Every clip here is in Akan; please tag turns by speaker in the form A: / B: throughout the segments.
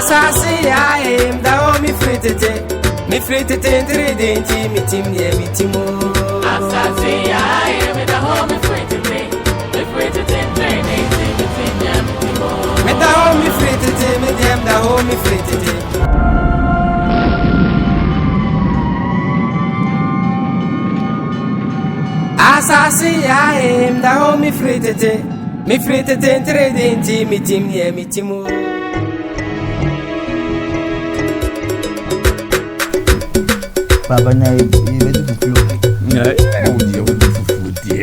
A: Asaase Yaa him da ho me free tete. Me free tete denti me tim ye me timo.
B: Asaase Yaa him da ho me free tete. Me free tete denti me tim ye me timo.
A: Me da ho me free tete me dem da ho me free tete. Asaase Yaa him da ho me free tete. Me free tete denti me tim ye me timo.
C: Baba na e be do fufu.
D: Na e wo die fufu die.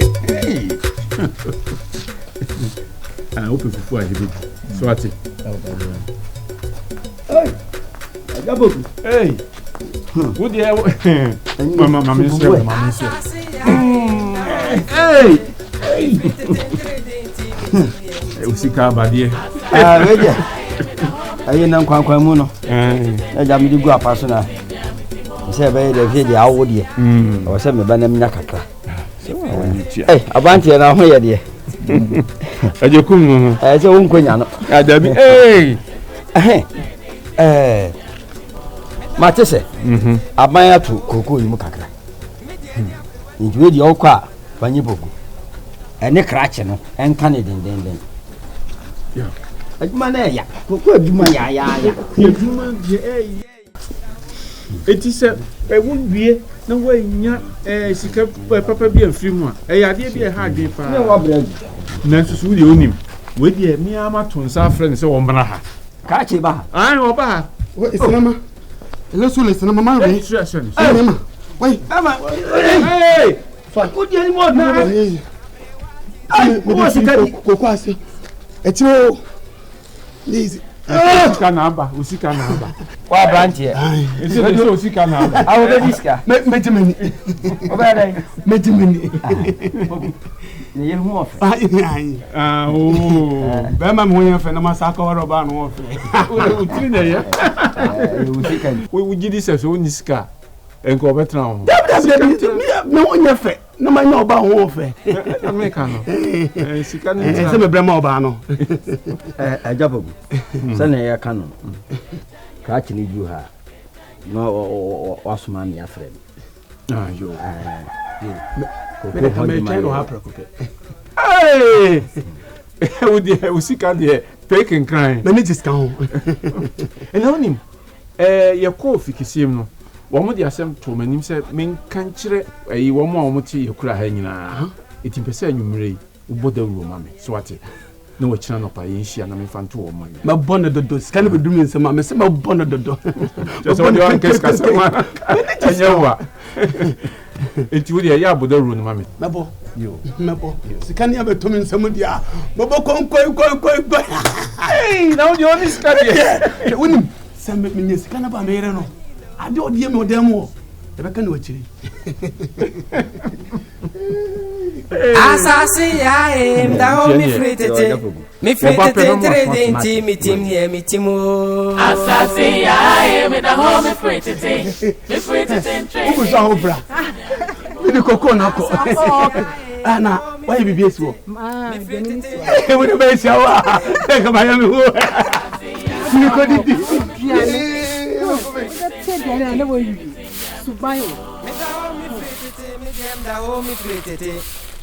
D: Ah, o fufu a de so ati.
C: Hey. Ajaboku.
D: Hey. Wo die mama me se. Hey. Hey. O sika abadie.
C: Ah, we dia. Ayi na kwankwan mu no. E ja me di gu apaso na. Se be de vie de awo de. O se me ba na mnya kakra. Eh, abanti na ho ye de.
D: Ajekum no.
C: Se won konya no.
D: Adabi. Hey.
C: Matese. Aban atu koko ni mu kakra. Njiwe de okwa fanyi bogu. Ene krache no, enka ne den.
D: Yeah.
C: Aduma na ya. Koko aduma ya.
D: Aduma je eti se wo wie na wo nya sika papa bi afiri mu a ade bi ha adwen pa
C: Ne wa brand.
D: na susu wo de onim we de mi ama to nsa friend se wo mbra ha
C: Ka che ba.
D: ai wo ba ha
E: Wo isinama. Ele so le sinama ma re.
D: Stress.
E: Ai mama. Wai.
C: Ama.
D: Hey!
C: Fa ko di ni mo na.
E: Ai, wo sika koko ase. Etiro. Lazy.
D: Usika na aba.
C: Wa branch here.
D: Eti de so usika na aba.
C: Awo be diska.
E: Mejimeni.
C: Oba dai.
E: Mejimeni.
C: Ni ye hu ofe.
E: Ai.
D: Ah, oh.
E: Be ma mo yen fe na ma sa ka woro ba no ofe.
D: O tri na ya.
C: Usika.
D: We gidi se so ni sika. Enko obetra ho.
E: Me won ye fe. Na ma nya oba ho ofe.
D: America no. Sika ni
E: Se me brema oba no.
C: Ajabogu. Se na ya kanu. Ka chi ni ju ha. No wasuma mi afre.
D: Ah, yo. Hey! Usika de fake and crying.
E: Na me just kan.
D: And onim ye ko fikisiem no. Wo mo de asem to manim se men kan kire ayi wo mo a wo ti yakura ha nyina. Eti pese anwumre uboda wuro ma me. So ate. Na wo kira no pa ye hia na me fanto wo mo.
E: Ma bonne dodo. Scan be dum nsema me se ma bonne dodo.
D: Just so you an kes kasema. Anyawa. Eti wo de ya aboda wuro no ma me.
E: Mebo. Yo. Mebo. Scan ya be to me nsema dia. Bobo kon.
D: Hey, now you only scan here.
E: Unim. Sam me nye scan na ba me yere no. Ade odi me odem wo. E be kan wachiri.
A: Asaase Yaa him da ho me free tete. Me free tete denti me tim ye me timo.
B: Asaase Yaa him da ho me free tete. Me free tete
E: Ugu sa ho bra. We de koko na ko. Ana, why you be so?
A: Me free tete.
E: We de be sia wa. E ka ba ya me ho. Ni ko di.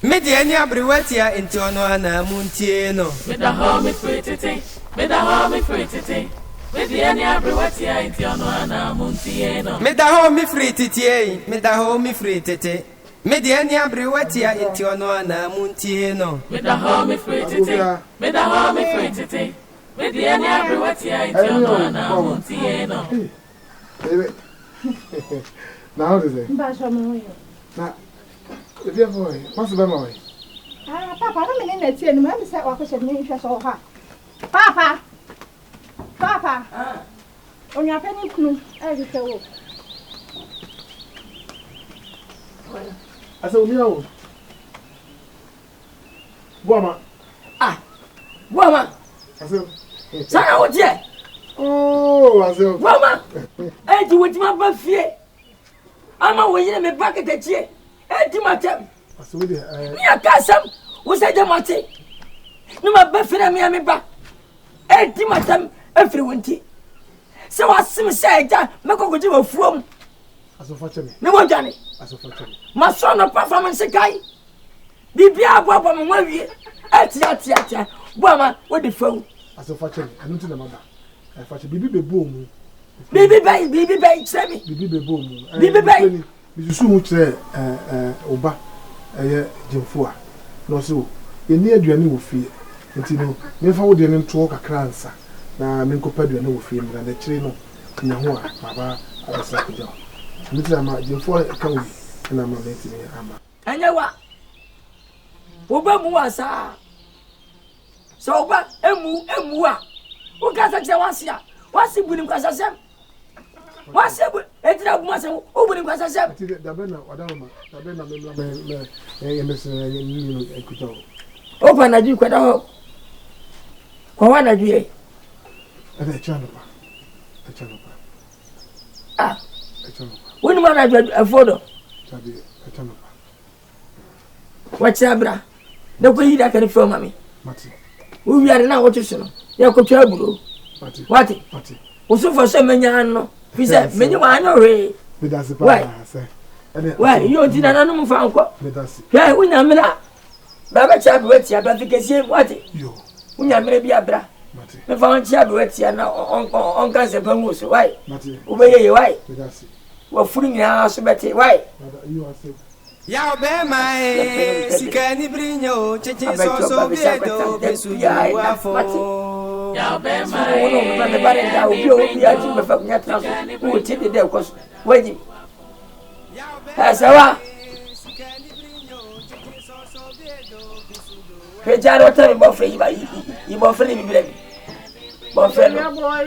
A: Me de ni abriwatia enti ono ana muntie no.
B: Me da ho me free tete. Me da ho me free tete. Me de ni abriwatia enti ono ana muntie no.
A: Me da ho me free tete. Me da ho me free tete. Me de ni abriwatia enti ono ana muntie no.
B: Me da ho me free tete. Me da ho me free tete. Me de ni abriwatia enti ono ana muntie no.
E: Now how is it?
F: Now,
E: If you boy, what's the boy?
F: Papa, I'm in the tea and I'm set off a name so hot. Papa, on your penny clue, I will tell you.
E: I said, no. Woman.
C: Woman.
E: I said,
C: Sana oje.
E: oh, I said,
C: Woman. Enti wo ma ba fie. Ama wo yire me ba keteche. Enti matem.
E: I said,
C: Mi akasam, wo se je mate. Ni ma ba fie na me ba. Enti matem afiri wonti.
G: Se wasim say ja me kokoji wa fuom.
E: Aso fa cheme.
G: Me won jane.
E: Aso fa cheme.
G: Ma so no performance kai. Bibia abo mo wawie. Atia. Boama wo de fam.
E: Aso fa cheme. Anu ti na mama. I fa cheme bibi bebo mu.
G: Bibi bay cheme.
E: Bibi bebo mu.
G: Bibi bay.
E: Bisusu mu kire oba eye jemfo a. No so eni aduane wo fie. Nti no me fa wo de nto kakra ansa. Na me nkopa aduane wo fie na na kire no nya ho a baba abasa kujja. Nti ama jemfo ka wo na ma me timi ama.
G: Anyawa. Oba mu asa. So oba emu a. Wo ka sa kire wasia. Wasi bunim kwasa sem. Wasi bu etira bu masem. Wo bunim kwasa sem.
E: Ati da be na wadama. Da be na me emese ni ekujja.
G: Opa na ju kwada ho. Kwa wana ju e.
E: Ada chano pa.
G: Ah.
E: Chano pa.
G: Woni ma na ju afodo.
E: Tabi chano pa.
G: Wacha bra. Na ko yida kan fo mami.
E: Mati.
G: Wo wiare na wo tuso no. Ya ko twa buro.
E: Mati.
G: Wati.
E: Mati.
G: Wo so fo se menya no. Fi se menyi wa anyo re.
E: Medasi pa se.
G: Why you did na no mu fa nko.
E: Medasi.
G: Ya unya mira. Baba cha bi wati aba fi kesi wati.
E: Yo.
G: Unya mira bi abra.
E: Mati.
G: Me fa on cha bi wati na on kan se pa mu so why.
E: Mati.
G: Ubeye why.
E: Medasi.
G: Wa furu nya so beti why.
E: You are safe.
A: Ya be mai sikani brinyo cheche so biedo besu ya fo.
G: Ya be mai wono me bare da obi ya ti me fa nya tra so wo ti de ko so waji. Asawa. Pejaro ta mo fe yi mo fe ni bibire. Mo fe no.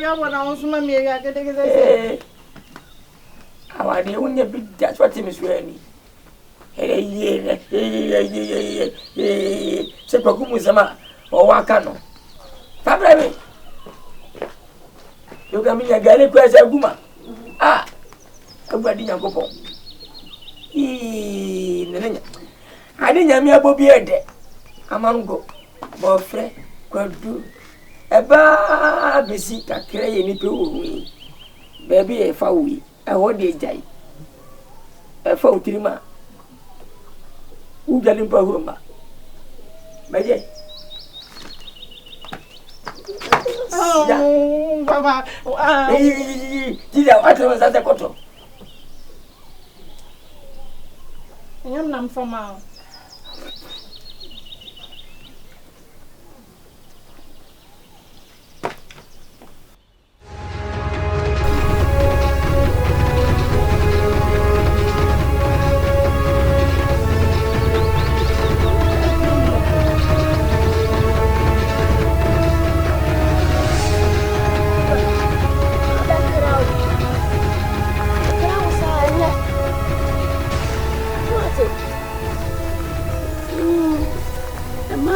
F: Ya bo na won me ya gede.
G: Awani unya bi that's what me so ani. Se pa kumu sama o waka no. Fabra me. Yo ga mi ya gale ko asa guma. Ah. Agbadi Nyankopon. Nenenya. Ade nyame abobi ede. Amango. Mo frɛ Kwadwo. Eba besi kakra ye ni pe owi. Baby e fa wi. E ho de jai. E fa utirima. Ujali mpa huruma. Maje.
F: Oh, baba.
G: Tida watu wazaza koto.
F: Nyam nam fama.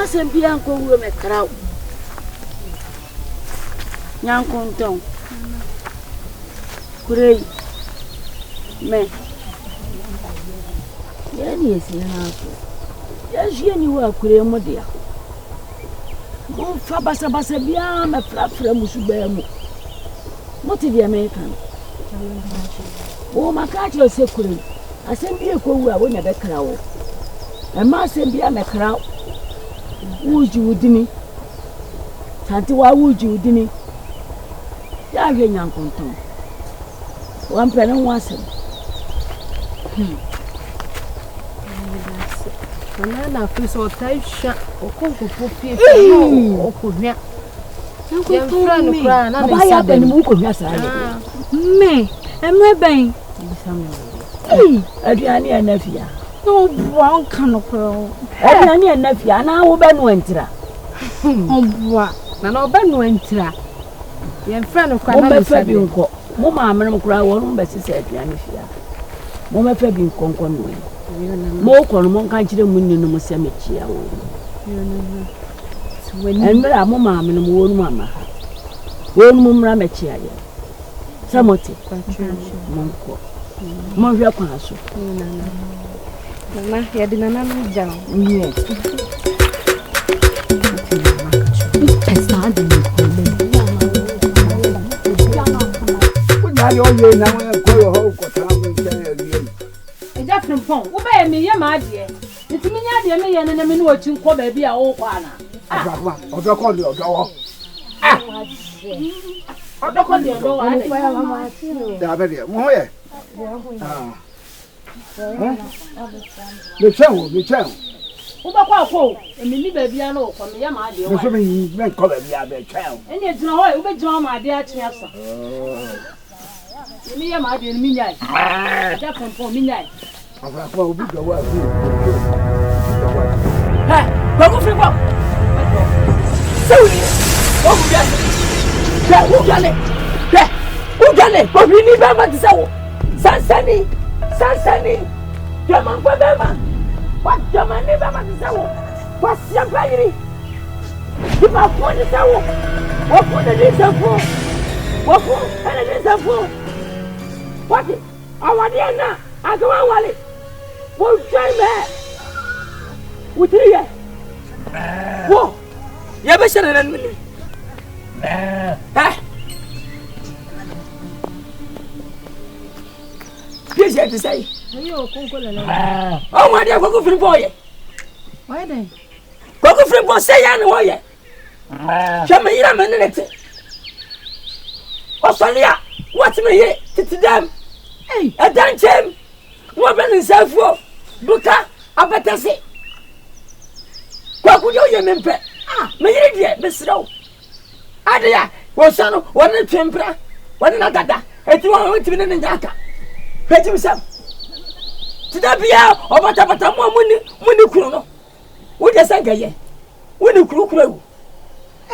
H: Sembia nko wuo me kraw nyanko nton kurei me yani esi na so ya jie ni wa kurei mo dia mo fa basa bia me frafra musu ba mu mo ti dia me kan o makachi o se kurei asembia ko wu a wo nya be krawo e ma sembia me kraw wuji udini tanti wa wuji udini ya hwe nyankonton wan pene wasem
F: na fiso taisha okonko popie okonya
H: nyankonton mi baba ya bani mu konya saa me emre ben aduane anafia
F: no bua nkan ko
H: aduane anafia na wo benu antira
F: obua na obenu antira ye mfra no kwa na
H: mefa bi nko mo maamere m kura wo no besese aduane fia mo mefa bi nko nko no mo ko no mo kan kire mu nnu mo se mechia wo enmira mo maamere mo wo no mama wo no mo mra mechia ye samote mo nko mo hwe kwa so
F: na ya dinana no jam
H: yes
F: it's not the
I: yo ye na ko yo ho ko ta mo che ye.
H: E ja frimpon, wo ba ye me ye ma ade. Nti me nya ade me ye na me no ochi nko ba bia wo kwa na.
I: Agba, odo ko le odo wo.
H: Odo ko le odo wa na.
I: Da be de, mo ye. Le chao.
H: Wo ba kwa ko, me ni ba bia na wo ko me ye ma ade wo.
I: Me so me yi me ko ba bia be chao.
H: Ene jina ho, wo be jina ma ade a chi asa. Me ye ma ade ni mi nyai. Ja frimpon mi nyai.
I: Agba ko obi do wa bi.
G: Ha, ko frimpon. Saudi. O gale. Ja, o gale. Ja, o gale. Ko ni ba ma ti sawo. Sansani. Jaman ko ba ma. What jaman ni ba ma ti sawo. What siapa ini? Di ba ko ni sawo. Wa ko ni sawo. Wa ko ni sawo. What? Awadi na. Agwa wale. Wo jai me. Utiriye. Wo. Ya be shere nan mini. Ha. Yes, I say.
H: Ayo konko le le.
G: Oh, my dear, go free boy.
H: Why then?
G: Go free boy say ya no ye. Chama ira menete. Osolia, what me ye? Titidam. Hey, a danchem. Wo ben nsafo. Buka abetase. Kwa kujo ye mempe. Me yiri die be sraw. Ade ya, wo sano, wona twempra. Wona na dada. Eti wo timi ne njaka. Peti misam. Tida bia obata mo muni kuru no. Wo je sanka ye. Woni kuru wu.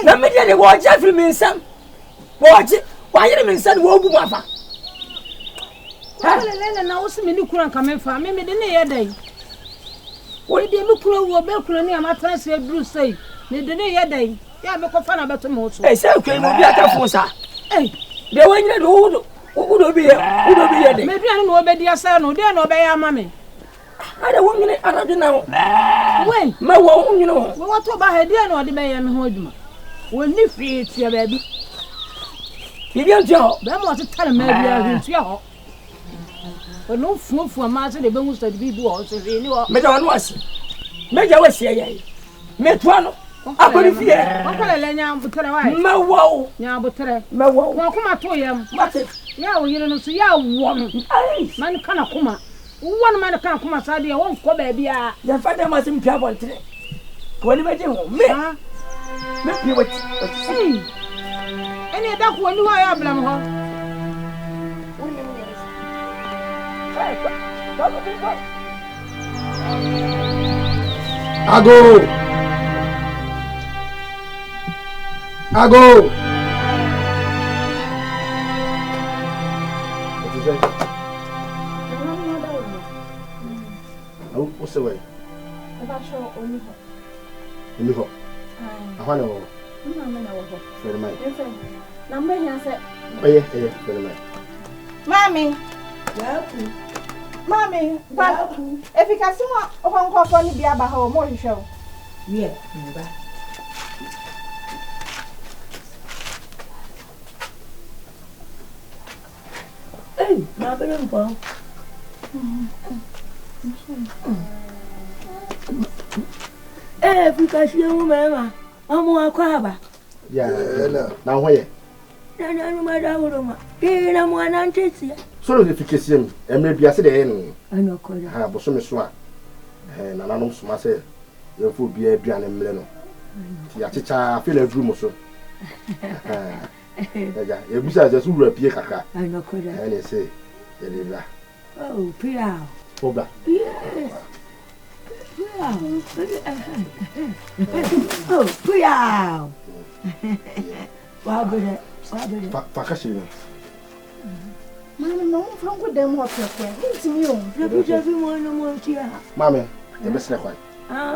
G: Na me de wo je firi mi nsam. Wo je, wa yire mi nsam wo bu mafa.
H: Ha le na wo se me ni kuru anka me fa, me de ne ye dai. Wo de me kuru wo be kuru ni amatra se duru sei. Me de ne ye dai. Ya me ko fa na beto mo so.
G: Eh se ko mo bi aka fun sa. Eh, de wo nyina do Udo bi ye de.
H: Me duane no obedi asa no de na obeya ama me.
G: Ada wo nyine arade na wo.
H: Wen,
G: Ma wo nyine wo.
H: wo to ba ha de na ode beya me ho aduma. Woni fi tia ba bi.
G: Bibi anjo.
H: Ba mo tetare ma bi a hwentua ho. Ono fufu ma se de be hu study bi bu o se fi ni wo.
G: Me da wonu ase. Me ja wasi ye. Me to ano. Akori fie.
H: Okole le nya butere wa.
G: Ma wo.
H: Nya butere.
G: Ma wo.
H: Wo kuma to yam.
G: Mate.
H: Ya wo yire no so ya wo no. Man kana kuma. Wo man kana kuma sa de won ko ba bia.
G: Ya fada ma sim pia bontre. Ko ni be je ho. Me. Me pi wati.
H: Ene da ko ni wa ya blam ho.
E: Ago. What's the way?
F: About show only ho.
E: Only ho. I want to
F: Mama,
E: very much.
F: number here said,
E: Oh, yeah, very much.
F: Mommy, Mommy, but if you can see one call for me, be about how more you show.
G: Yeah, hey, ma be no bo. Because you remember, I'm more crab.
E: Yeah, now where?
G: No, madam, I'm one antis.
E: So if you kiss him, and maybe I said, I
G: know, I
E: have some swat. And I know some say, your food be a Brian and Milano. I feel a room or so. You just who appear kaka.
G: I know,
E: and they say,
G: oh, Pia.
E: Oba.
G: Yes. Oh, Pia.
E: Fakashiro.
F: Mamma, no, from good them what it's you.
E: Mamma, the best one.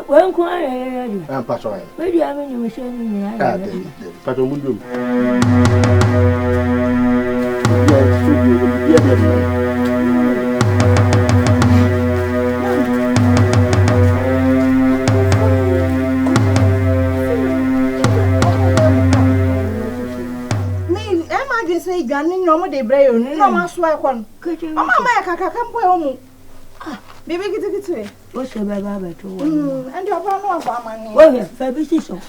G: Well, quiet.
E: I'm patrolling.
G: Where do you have any machine?
E: Patrol Mudu.
F: aduane no mo de breyo no ma so ekon mama ma kaka kampo e omu bebe kitikiti
H: o se baba beto
F: and your plan no kwa mani
H: o fa bi si so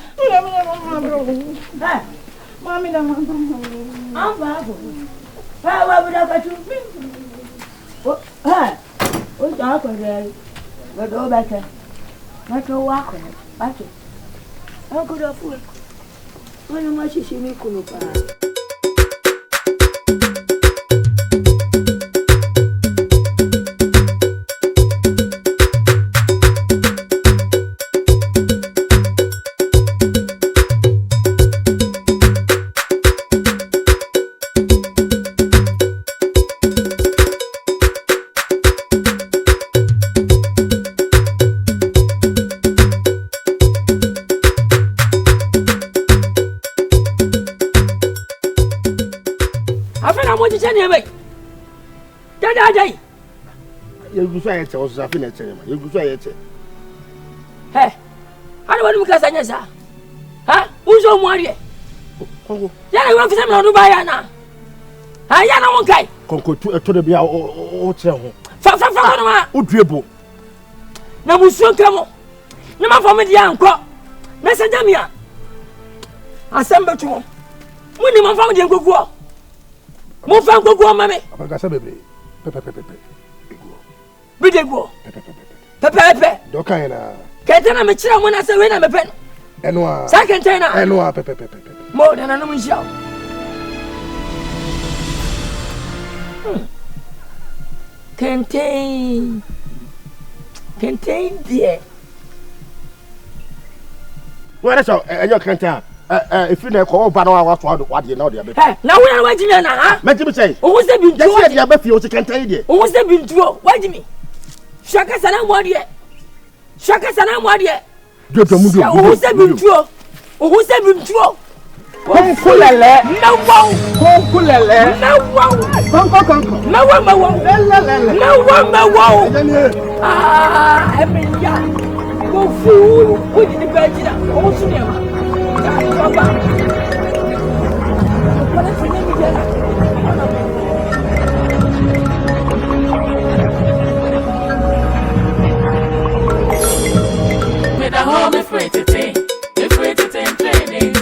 F: mami da mama
H: amba fa wa bi da ka tu o o da ko re ba do ba ka ma to wa ko ba to o ko da fu o ma shi mi kuno pa
I: You go say it was afin e tere ma. You go say it.
G: Hey. How do you make us answer? Huh? Who's on one?
I: Kongo.
G: Ya na won fi sem na do ba ya na. Ha ya na won kai.
I: Kongo to de bia o tere ho.
G: Fa no ma.
I: O duebo.
G: Na musuo nkamo. Na ma fo me dia anko. Na se jamia. Asem betu mo. Muni ma fa me dia nkokuo. Mo fa nkokuo ma me.
I: Abanga se bebe. Pepe.
G: Bidego. Pepe.
I: Doka ina.
G: Kete me chira mo na se we na me pe.
I: Enwa.
G: Sa kente na.
I: Enwa pepe.
G: Mo na no nshia. Kente die.
I: Where so enyo kente if you na ko ba na wa so wa de na o de be.
G: Na wo na wajimi na ha?
I: Majimi say.
G: O se bintu.
I: Ya se de be fi o se kente de.
G: O se bintu wajimi. Shaka sana mo de.
I: Jojo mu do.
G: O se bintu.
D: Konkulele.
G: Na wow.
D: Konkulele.
G: Na wow.
I: Konko.
G: Na wow.
I: Lelele.
G: Na wow. Emiya. Go fu. Wo di ba jira. O su ne ma. Baba. Wala fi ne mi je.
B: Me da home me free to take training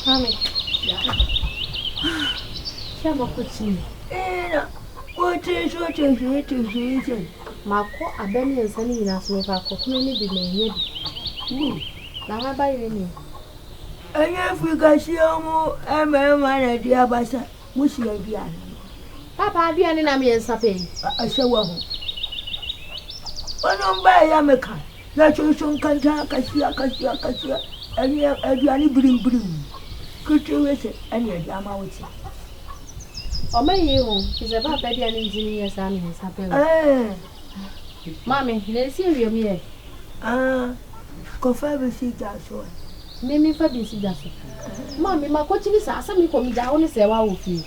F: Kwame. Chama kuchini.
H: Wote so te.
F: Mako abeni nsani ina so fa ko kuma ni bi na enye bi. Na ha ba yire ni.
H: Anya Africa siamu emema na dia basa. Musi ya dia.
F: Papa abia ni na me nsape.
H: Asewa ho. Ono mba ya meka. Ya chocho nkanta kasia. Anya aduani brim. Kutu wese anya dia ma wuti.
F: O me yi ho, ize ba ba dia ni njini ya sa me nsape. Mami, na si wiem ye.
H: Kofa be si ga so.
F: Mimi fa bi si ga so. Mami, makochi ni sa asa mi ko mi da oni se wa wo fi.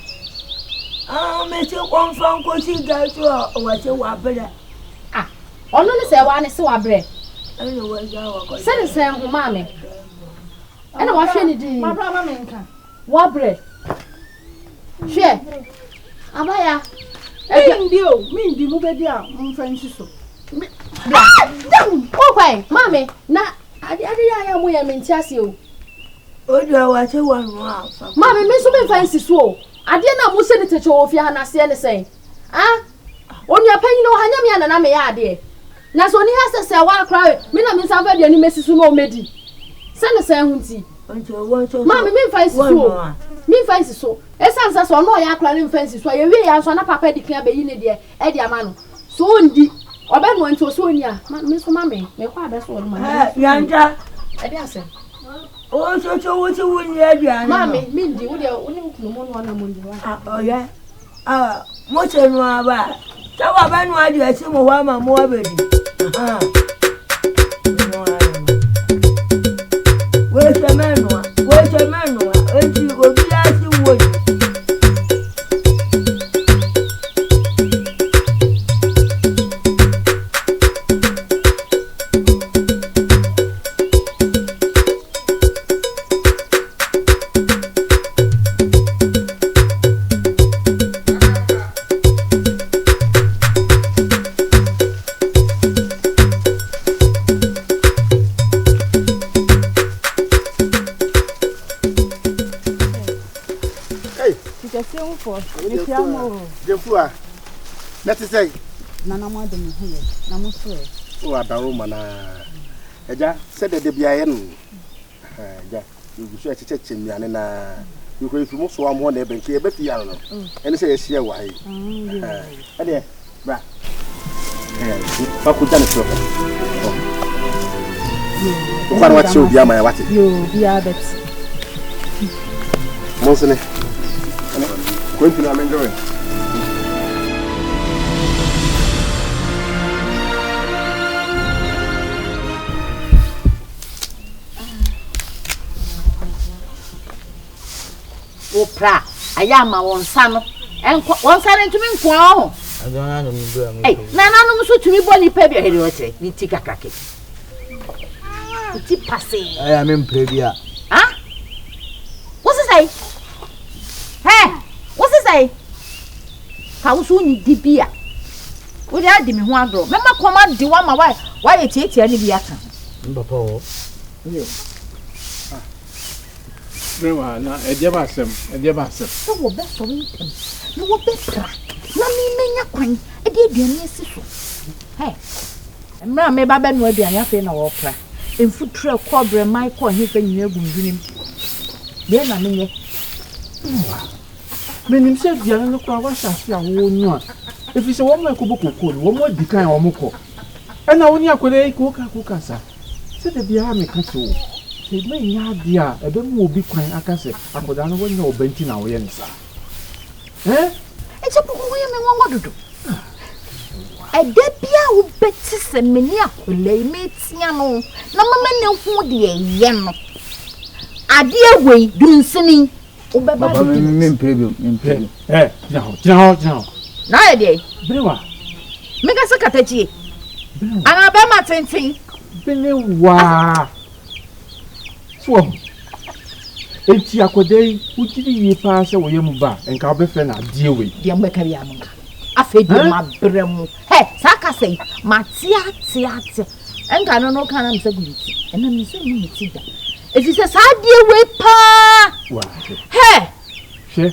H: Me se kon fan ko si ga so o se wa bele.
F: Ono ni se wa ni se wa bre.
H: Eno wa ga wa ko.
F: Se ni se ho mami. Ena wa hwe ni di.
H: Ma bra ma me nka.
F: Wa bre. Hwe. Abaya.
H: Mindi mu be dia mfa nsi so.
F: Okwai, mami, na ade ya mo ya menti ase o.
H: Odo wa se wa no afa.
F: Mami, me so be fancy so. Ade na mo se ni teche wo fi ha na se ne sen. Oni apanyi no hanya me na me ya ade. Na so ni ha se wa akra, me na me sanfa de ni mesisu no medi. Se ne sen hunti. Mami, me fancy so. Me fancy so. Esansa so no ya akra ni fancy so. Ye wi ya so na papa di kan be yi ne de e di ama no. So ndi obe no nti so onia me so mame me kwa be so ma
H: yanja
F: e dey ase
H: o so wo ti wuni aduane
F: mame me ndi wo de oni nkunu mo no na mo ndi wa
H: oya mo che no aba
G: Sawa banu adi asimu wa ma mo abedi. Aha. We semenwa. Enti obi asi wo.
I: Jefua. Let's say.
H: Nana mo de me ho na mo so.
I: O adaro mana. Eja said the bia no. Ja, you should check miane na. You go if you so am one e be nke e be fia no. Ene say e share wa yi. Ade, bra. Fa ku jana so. O kwa wat show bia ma ya wate.
H: Yo, bia bet.
I: Mo se ne. Ko ntuna menjoy.
J: Opra ayama wonsa no enko wonsa ne ntumi nko ho
C: adona no mbura mo
J: nana no so tumi boli pa bia hede wotre ni tika kake ti passe
C: aya me mpre bia
J: what's say what's say ka wo so ni dibia wo dia di me ho adro mema koma di wa ma wa ye tietia ni bia ka
C: mbapa wo
D: yo Brewa na ediaba asem
J: so wo be so ntem no wo be pra na mi menya kwan e de aduane asi so emra me ba be no aduane afi na wo pra emfutre kobre Michael hefa nyina gundunim de na menye
D: menim se aduane no kwa wa hyase a wo nyu a efi se wo mo ekobokoko wo mo dikan wo mo ko ena wo ni akode ko ka sa se de bia me ka to se me nya dia ebe mu obi kwan akase akoda no wo nya obanti na wo ye nsa
J: e che poko wo ye me wongo dodo e de bia wo beti se meni akole me tia no na mama ne hu de ye no ade awei dunsini wo be ba
C: me mpre
D: Jao.
J: na e de
D: Brewa
J: me ka se katachi ana be ma tenten
D: Brewa so enti akode ujiri yi pa se wo ye mu ba enka obefe na die we
J: dia mbe ka bia mo afa bi ma bremu saka sei ma tia enka no kana mse guliti ena mse ni tida efi se sa die we pa
D: wa
J: she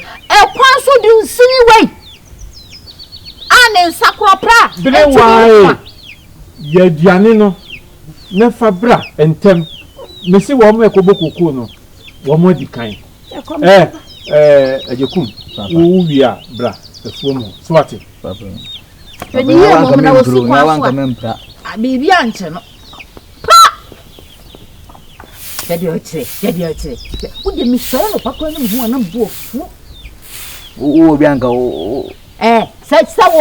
J: kwa so di nsini we ane nsakro pra
D: Brewa ye diane no na fabra entem mesi wo mo ekobokoko no wo mo dikan ajekum wo wia bra efuo mo swati
C: papa
J: ni ye mo na wo si kwa so
C: mempra
J: bibi anche no jadi oche wo de mi so no pakwa no hu ana bo
C: wo bianka
J: sa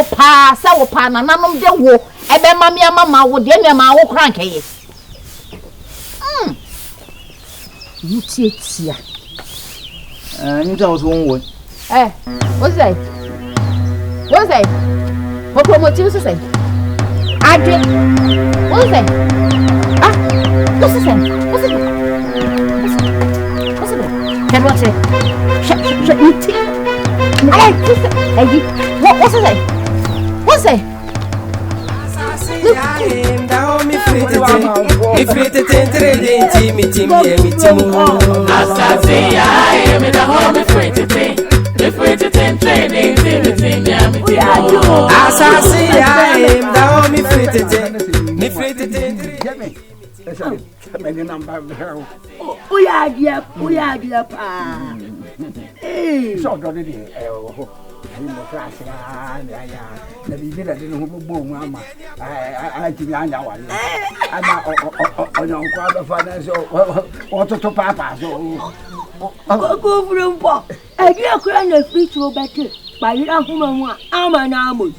J: wo pa na nanom de wo ebe mama wo de me ma wo kranke ye Mutia.
C: You don't want
J: what's that? What promoting to say? I did. What's that? What's it? Can watch it. What's it? What's it?
A: Mi frite tentre mi timi
B: Asaase Yaa me da ho mi frite tentre
A: Asaase Yaa da ho mi frite tentre
I: Many number
G: Uya pa.
I: so do de mo class ya na bibi da no bo mu ama a ti anya wa ama onyo kwa ba fa na so o to papa so
G: Go from po. E gi akura na free to bete. Ba yira huma mu ama na amu.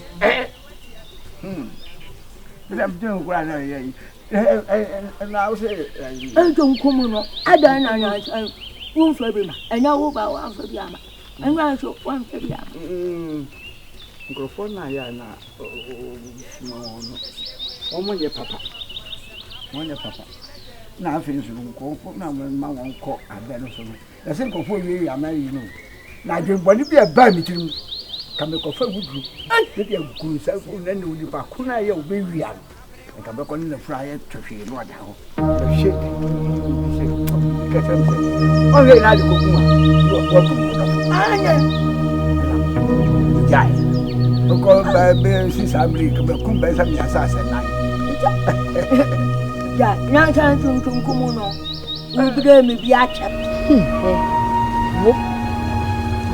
K: I'm doing what I and I say,
H: I don't come on. I don't know. One for him, and now about one for the armor. And I shall one for the armor.
K: Microphone, I know. Oh, my papa. One papa. Now I finish with comfort. Now, when my uncle, I better so. The same comfort we are married, you know. Now, you want to be a bad meeting. Come back with you. And maybe a good self, and then you back. Kuna, you'll be real. And come back on the fryer to feel what now. The shit. Okay, now you go. Welcome. Because by being since I bring come by some Asaase
H: Yeah, now time to come on. We'll be there, maybe I can.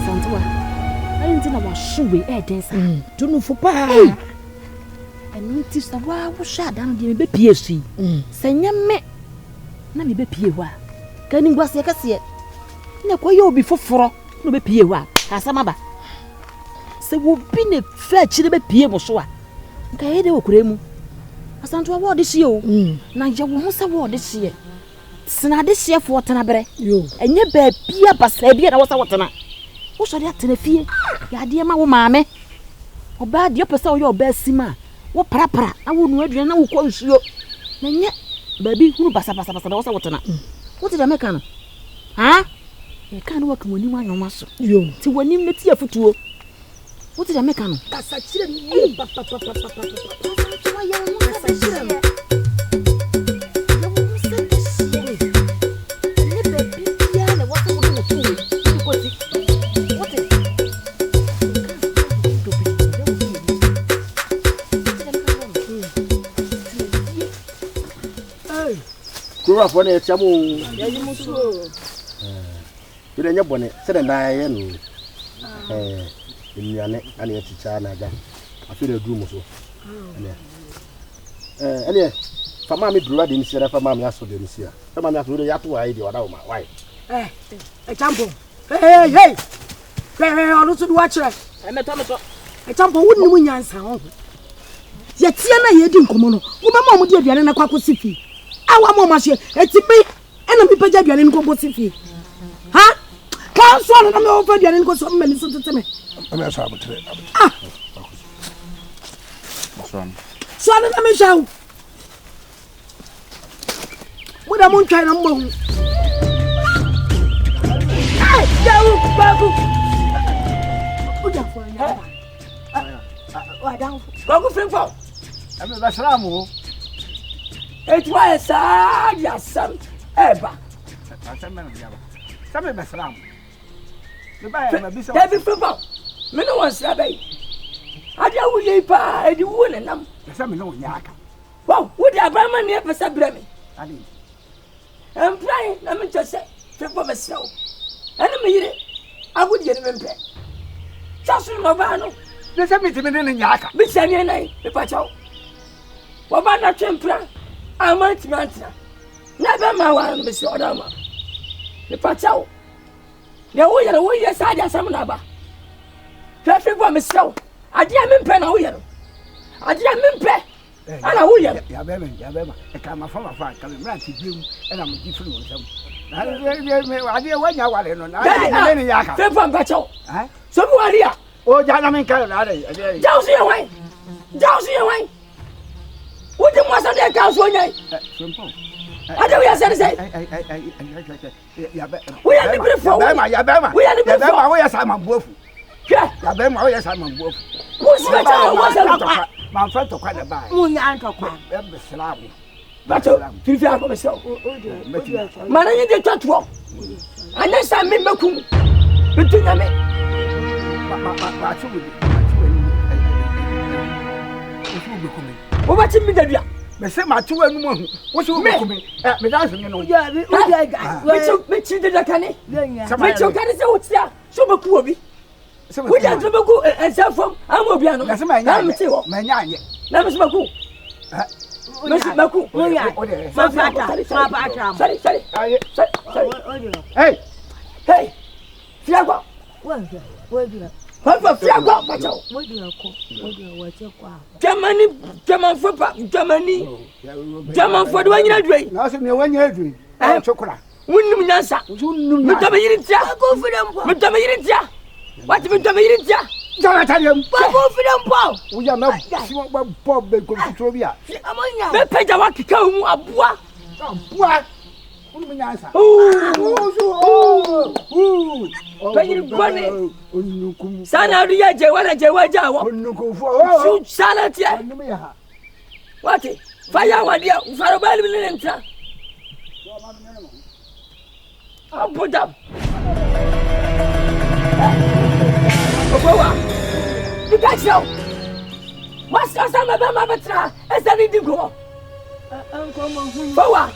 J: Santua, I didn't know what she will add this. Do no for pa. And it is the wow shut down the PSC. Say, me. Let me be Pia. Can you go see a see it? No, you before 4 no be Pia. Asamaba. Say, we'll be a fetch the Pia Mosua. Okay, they will cream. Asantua, what is you? Now you won't say what this year. Sina this year for Tanabre. You and your baby, Pasabia, I was a watana. What shall that to the fear? Ya dear mamma. Or bad your person, your best sima. What prapra? I wouldn't read and I will call you. And yet, baby, who passa was a watana. What did I make on? Huh? You can't work when you want no muscle. You to when you met your foot. What did I make on? That's a children.
I: For the chamu, you don't have bonnet, said and I am in your neck and your China. I feel a groom so. And for mammy, blood in Sierra for mammy, I saw them here. Someone has really have to idea about my wife.
H: A jumbo. Hey, I also watch her. I'm a tomato. A jumbo wouldn't win your sound. Yet, Siena, you didn't come on. Mamma, dear, and a quackosifi. Our mamma, it's me, and I'm a baby and composition. Huh? Can't swallow them over there and go some minutes to me.
E: I'm a sabbath.
H: Swallow them, Michelle. What a moon kind of moon.
K: I'm a Basramo.
G: It was sad, some ever.
K: Some of Basram. The buyer,
G: David football. Mino was Sabe. I don't will pay the woman.
K: Some no yaka.
G: Well, would you have my near Passabremi? I'm playing, let me just say, for myself. And a minute, I would get him in bed. Just from Mavano.
K: There's a meeting in Yaka.
G: Miss Annie, the Pacho. What about that champion? I might mantra. Never my one, Mr. Odama. The Pacho. The way you said, I some number. Traffic for myself. I didn't pen a wheel. I didn't pen. And I will.
K: Yabema, I come from a fight, coming right to you, and I'm different with them. I didn't want you one. I didn't Yaka.
G: From Pacho. Somebody.
K: Oh, Janaman Canada.
G: Don't see away. Don't see away. What the master there comes one night? I don't hear say. We are the beautiful. Yabema. We are the beautiful.
K: We are Simon Wolf. Yabema, we are Simon Wolf.
G: What's the
K: my friend to quite a buy.
H: Uncle,
G: but to feel for myself. Man, I did not walk. And next time, me, Makum. Between me. What's in me?
K: Me say my 2 and 1. What you make me? Me dance, you know.
H: Yeah,
G: we took the canny. Which you can say what's there? So much will we don't go and sell from Amobiano. That's my name.
K: Manya.
G: Never smoke. Mr. Maku. Hey, Fiago.
H: Where's
G: Papa Fiago, Pacho.
H: What do you call? What do you watch your car?
G: Germany, German for Germany. German for the one you're doing.
K: Now, so when you're doing, I'm chocolate.
G: Wouldn't you answer? Mutamayiria, go for them. Mutamayiria. What do you mean?
K: Don't tell him.
G: Go for them, Paul.
K: We are not Bob and Controbia.
G: The Pejawaki come up.
K: What?
G: Sana dia jewana jewaja. Shoot salad ya. What? Fire wa dia, faro bali ni nta. Put up. Owa. You guys know. What's your son about betra? Is that it go? Forward.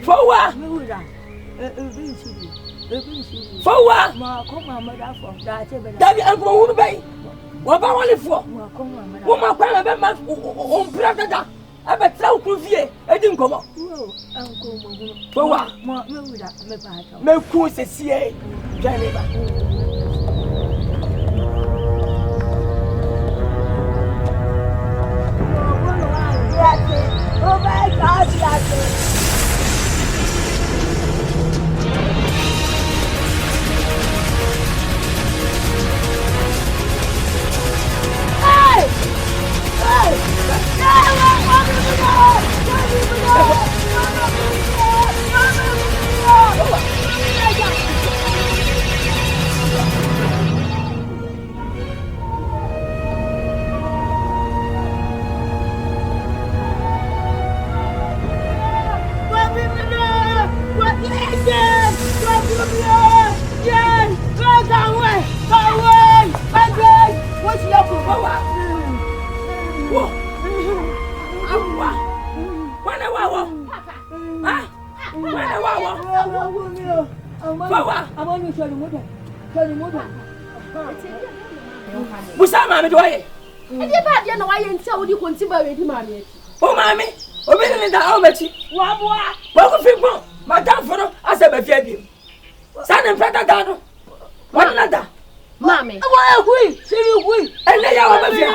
G: Forward. Forward. Dabi anko wunu bai. Wa ba wale fo. Wo ma kwa be ma on prada. Abetra ukuvie edi nkomo. Forward. Me ku sesie. Jani ba. Oh my God, Musa mami doye.
F: E dey bad ya na why enti a wo di kontiba we di mami.
G: O mami, obi ni da o mechi. Wa boa. Wa ku fi gbon. Madam foro ase be fie bi. Sa ne mfata da no. Wa na da.
F: Mami.
G: Wa hui, siri hui. Ele ya wa be fie.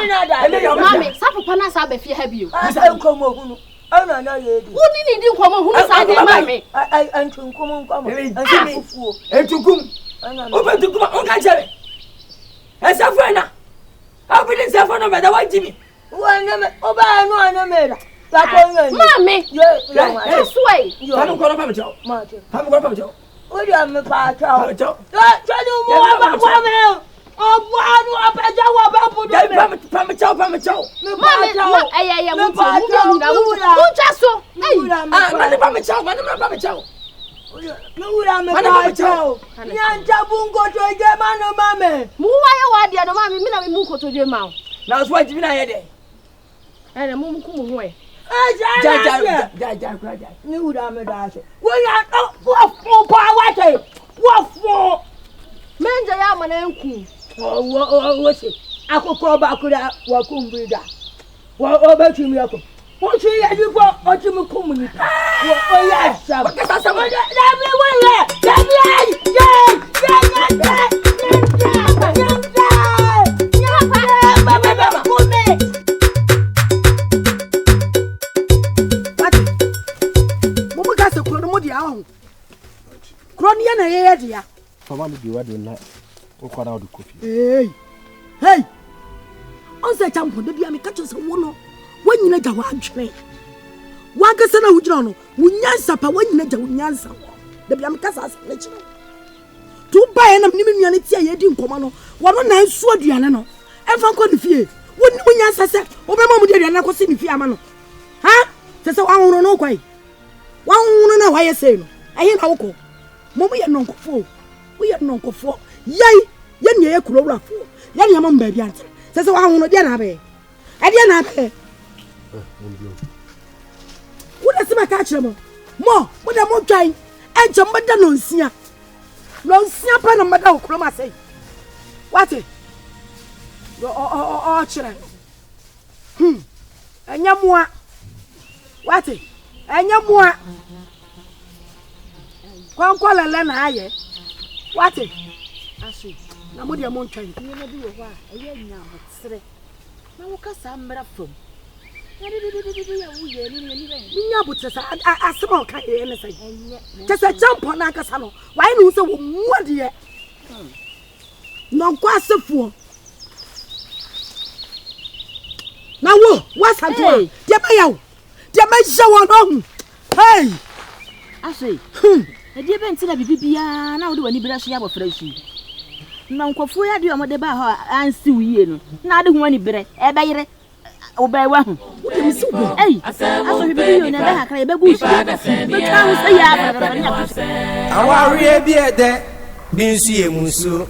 G: Ele ya wa.
F: Mami, sa papa na sa be fie ha bi o.
G: Musa nkomo hunu. Ana na ye di.
F: Wo ni di nkomo hunu sa de mami.
G: Antu nkomo nkomo. Antu fufu. Entukum. Oba entukum on ka jere. Esa fuena. Abidi se fo no be da wa jimi. Wa na me oba anu ana me da. Ta ko yan.
F: Mami. Yo, sway.
G: Pam ko pa me chao. Ma che. Pam ko pa me chao. O di am pa chao. Chao. Chao mo wa me. O wa anu apaja wa ba bu do me. Pam chao.
F: Mami, ayaya mo ti mo twa so.
G: Mani pam chao, mani pam chao.
H: Mura me pa chao. Nyanja bungo to je manu mame.
F: Mu wa ye wa dia no mami, mi na me mu kotoje ma.
G: Na so ajimi na ye de.
F: Na mu ku mu ho e.
G: Ja.
H: Ni ura me da se. Wo ya wo pa wa te. Wo fo.
F: Menja ya ma na nku.
H: Wo se. Akoko ba kura wa kumbrida. Wo obetumi yako. Wo se ya di ko o ti mu kumu ni. Wo ya sa.
G: Ka sa mo.
H: Na me wo ye. Na me
I: Mama be what na o kwara od kofi.
H: Hey. On se champo de bia me ka chose wo no. Wanyina ja wa adwene. Wa gese na wujira no. Wunyansa pa wanyina ja wunyansa wo. De bia me ka sa ne chiro. Tu ba ye na me nuane ti aye di nkoma no. Wo no na nsu aduane no. Emfa nko ni fie. Woni wunyansa se obema mu de aduane ko si ni fie ama no. Ha? Se wa nworo no kwai. Wa nworo na wa ye se no. Aye na wo ko. Momo ye nonkofo. We ye nonkofo. Yai, ye ne ye kurowra fo. Ye ne mam ba bia nti. Se wa hono dia na be. E dia na be. Wo na se ba ka kire mo. Mo da mo twan. E je mbada nonsia. Nonsia pa na mbada okuro ma sei. What? O kire. Enya moa. What? Enya moa. Kwankwa lele na aye. What?
J: na mo de mo ntwan ni na bi wo ho a eye nya motsere na wo kasa mmra fam ya wo ye ni nya botre sa asema ka ye ne sai je se champo na kasa no why no se wo muade ye no kwa sefuo na wo wasanto de ba yawo de ma jawo no hey
H: Ase e die benti na bibia na wo de wani bira so ya bofra shi na nkofo ya de o mo de ba ho ansi wiye no na ade ho ani bire e be yire o be wa hu ei aso bibia na be hakra e be gu shi be ka hu se ya ba na
A: Awari ebi ede binsu emusu.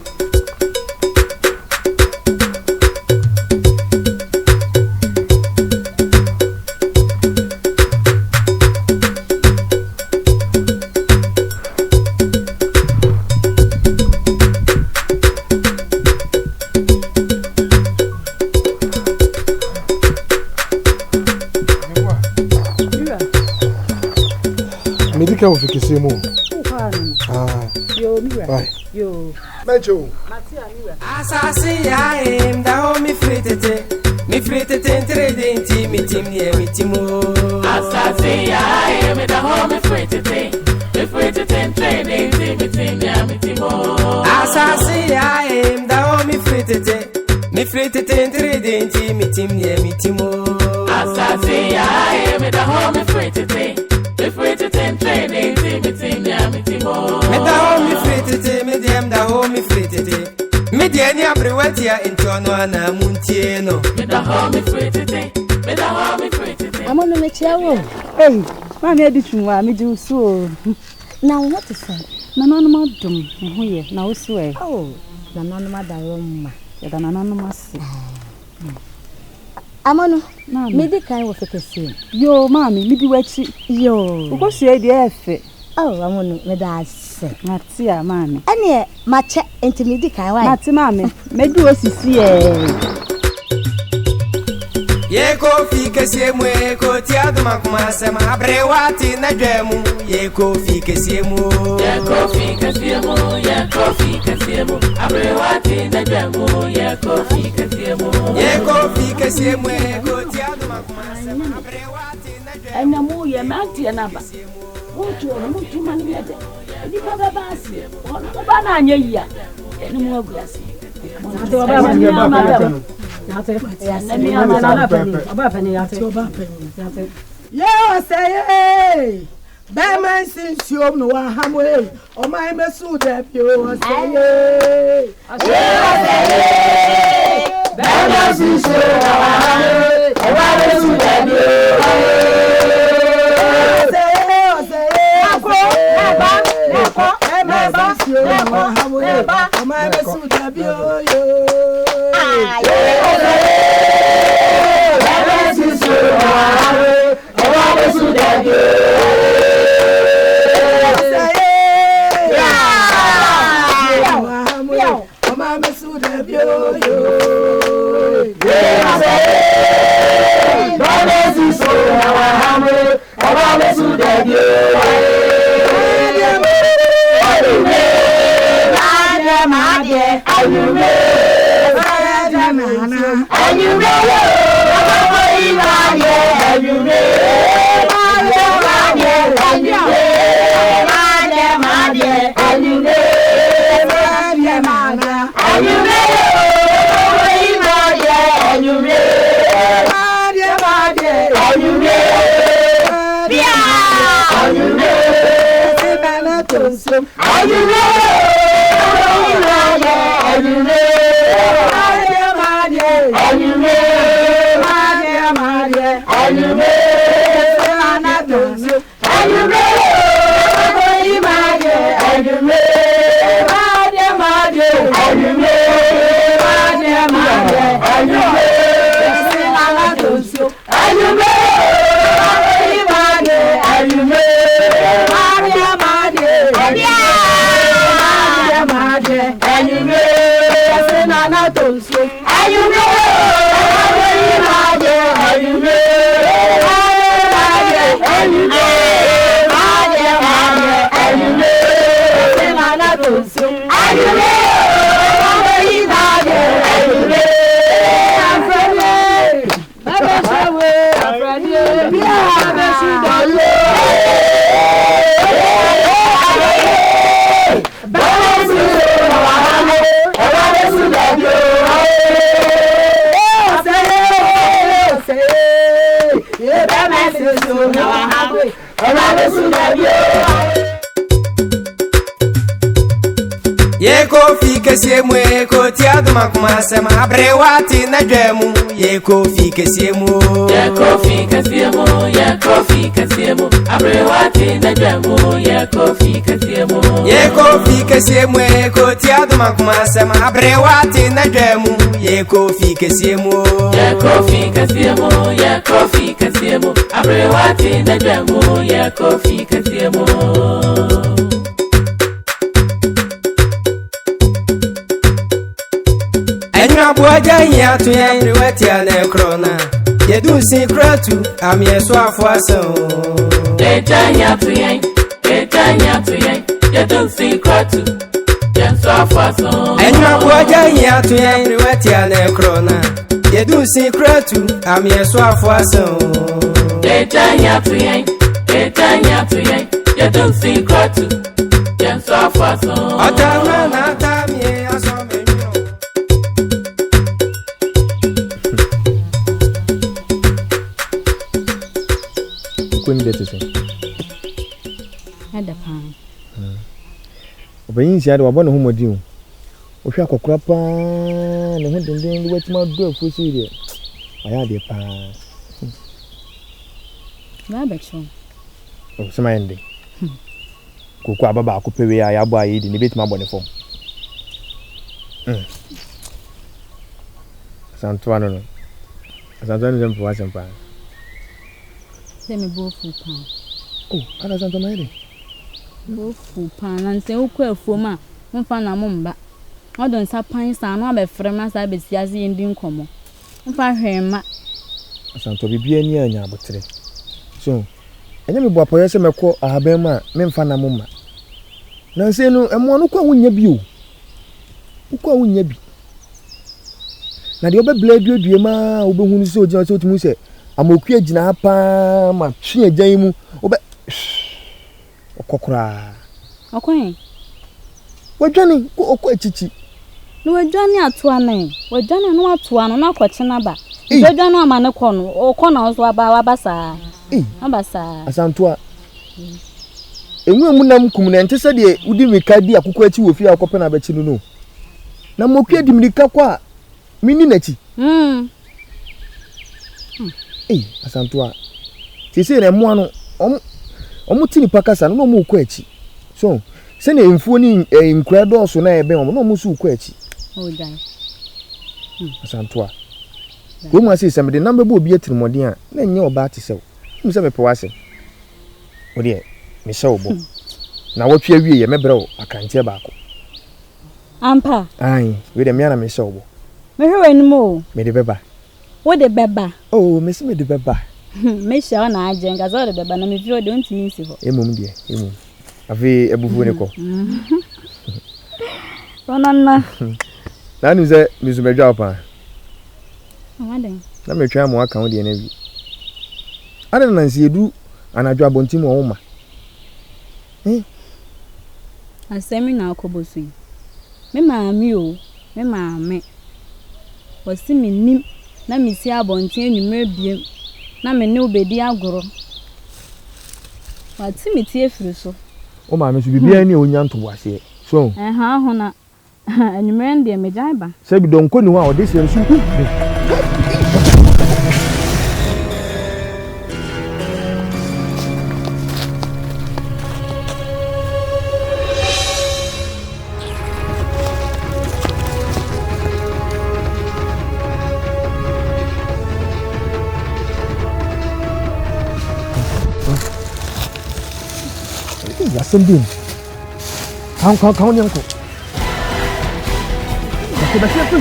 E: Medical officer mo.
J: Yo mira. Yo.
E: Mencho.
A: Asaase Yaa da ho mi fritete mi tim ye mi timo.
B: Asaase Yaa da ho mi fritete mi tim ye mi timo.
A: Asaase Yaa da ho mi fritete mi tim ye mi timo.
B: Asaase Yaa da ho mi fritete
A: Me da ho mi fritete me dem da ho mi fritete me de ni abrewati ya intono ana muntie no
B: me da ho mi fritete
F: Amono me chiawo.
H: ei ma me adi tunwa me di usu
F: Na what is it?
H: na no ma dum ho ye na usu e
F: Oh, na no ma da roma.
H: ya da na no ma se
F: Amono,
H: Mami.
F: me di kai wo fekese.
H: yo mami mi di wachi
F: Yo.
H: ukosi e di efe
F: Oh, amono me da se.
H: na ti a mami
F: Ene ma che enti me di kai wa.
H: na ti mami me di osisi
A: ye ko fi kesie mu ye ko ti aduma kuma sema abrewati na dwemu ye ko fi kesie mu
B: abrewati na dwemu ye ko fi
A: kesie mu ye ko ti aduma kuma sema abrewati na dwemu
H: ena mu ye ma ti na ba mutu mani yede di baba basi ono ba na anya ya eni mu agulasi ate baba mani ya madam ate ya nemi amana baba pani ate
J: Yo say Batman since you know what I'm way. Oh my mesu that you say
B: Batman since you know
A: Ye kofi kesiemu ye ko tiado makuma sema abrewati na dwemu ye kofi kesiemu
B: ye kofi kesiemu abrewati na dwemu ye kofi
A: kesiemu ye ko tiado makuma sema abrewati na dwemu ye kofi kesiemu
B: abrewati na dwemu ye kofi kesiemu
A: Boja ya to ya riwati ane krona ye du sin kratu am ye so afuaso
B: Deja ya to ye du sin kratu ye so afuaso
A: Enwa boja ya to ya riwati ane krona ye du sin kratu am ye so afuaso
B: Deja ya to ye du sin kratu ye so afuaso
A: Atama na tamie aso
L: Kuni dete se.
J: Ada pan.
L: Obanyin sia de wabɔ ne ho mɔdi o. Ohwe akɔkora pa ne ho denden de watima do afusi de. Aya de pa.
J: Ba ba cho.
L: O sema yende. Koko ababa akopɛwe ya yabo ayi de ne betima bɔ ne fom. Santo ano no. Santo ano zempo wasempa.
J: Me bofu pan.
L: Oh, ana santo maire.
J: Bofu pan nanse ukwa afoma mfa na momba. Odon sa pan sa no abefrema sa besiase yendi nkomo. Mfa hwema.
L: Santo bibia ni anya abotre. So, enya me bo apoye se mekọ ahaban ma me mfa na momma. Nanse no emo no kwa wonya bi o. Ukwa wonya bi. Na de obebla duadue ma obehunu se ogina se otimu se amoku agina ha pa ma twe agyan mu obe okokora
J: okwen
L: wadwane okọ achichi
J: no wadwane atoa nan wadwane no atoa no na akọche na ba wadwane ama ne kọ no okọ na ozo aba saa abasa
L: asantoa enwu mu nam kum na ntese de udi mika di akụkọ achi wo fi akọpe na abachi no na moku adi mirika kwa mini nachi asantoa tise na emo ano omo tini pakasa no mo ko achi so se na emfuo ni nkura dọọso na ebe no mo su ko achi
J: odan
L: asantoa wo mu ase se me de number bo obi atirimodin a na nye oba ate sew mu se me pe wase o de me se obo na wotwe awie ye mebrɛ o akantie baako
J: ampa
L: ai we de me ana me se obo
J: me hwe ni mo
L: me de beba
J: wo de beba
L: oh me se me de beba
J: me sha na aje ngaza de beba na me vi o de ntimi nsi ho
L: emom de emom afi ebufu ne ko
J: Ronanna
L: na nu ze mizu bedwa pa
J: amaden
L: na me twa mo aka ho de na wi ada na nsi edu anadwo abontim wo ma
J: asemi na akobosu yi me maami o me maame wasi minim na misi abontin enumere biem na me ne obedi agoro wati miti efiri so
L: o maame so bibia ni onya nto wase so
J: ha ho na enumere ndie mejai ba
L: se bi don ko ni ho a ode se nsu Sending. Kau ni aku. Aku dah siap tu.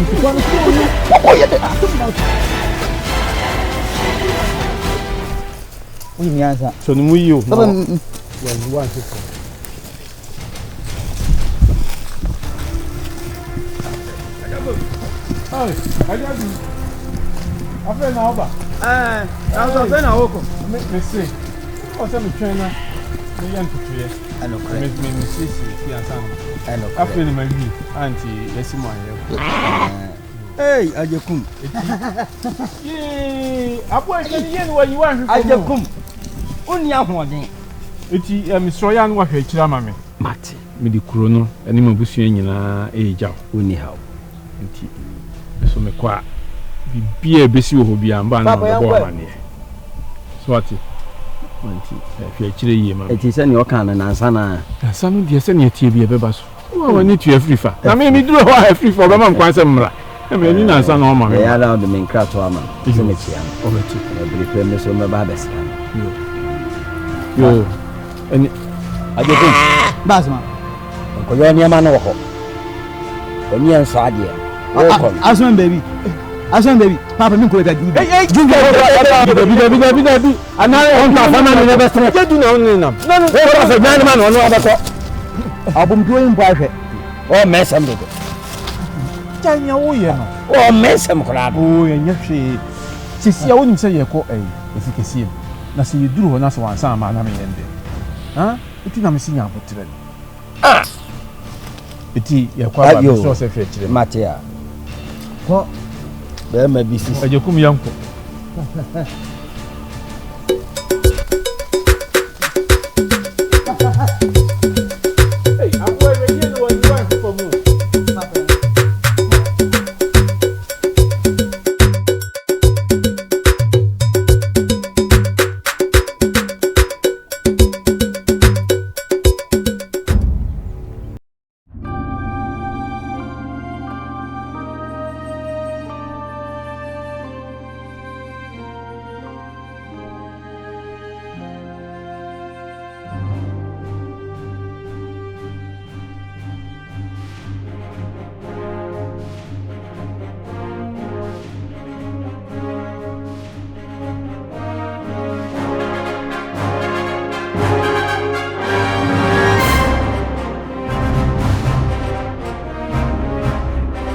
L: Itu kau nak siapa? Oh ya dah.
C: Oh ni asa.
D: So ni muyo.
C: Apa?
D: Wah tu. Ai, ada ni. Apa nak apa?
C: Apa na woko?
D: Merci. Ose mi twena. Me yan tutuye.
C: Ano kre.
D: Me sisi fi asam.
C: Ano kre.
D: Afi ni mawi anti yesi mo aye.
C: Hey, ajekum.
D: Ye, apo ejeni yen wa yiwa hwe.
C: Ajekum. Oni ahoden.
D: Eti Mr. Yan wa hwe kira ma me.
C: Mate.
D: Me di kuro no ene mabusua nyina eja.
C: Oni hawo.
D: Enti so me kwa bibia besi wo bia mba na bo amane. So ati. Enti hwe kira yie ma.
C: Eti se ne o kan na nansa na.
D: Nansa no de se ne tie bia beba so. Wa ni tu free fa. Na me duro ho free fa ba ma nkwanse mmra. Me ni nansa na o ma me.
C: Ya la de me nkra to ama. Se me chia.
D: O beti.
C: E bri pe me so me ba besa.
D: Yo. Eni
C: ajeku.
K: Basma.
C: Ko yo ni ama no wo. Oni en so ade.
K: Asman baby. Asman baby. Papa mi ko da di.
C: Hey, baby. Ana on ta fama ni be stre. Je du na on ni nam. No. O ra se man man on abako. Abum do yin boahwe. O mesam do.
D: Tanya wo ye no.
C: O mesam kra.
D: O ye nya hwe. Sisi a wonim se ye ko efikesi. Na se ye duru ho na se wansa ama na me yende. Ha? Iti na me sinya abotre.
C: Ah.
D: Iti ye kwa ba so se hwe kire.
C: Matia. Ko be ma bisi.
D: Ajekum yanko. Hey, I'm going to get what you want for me.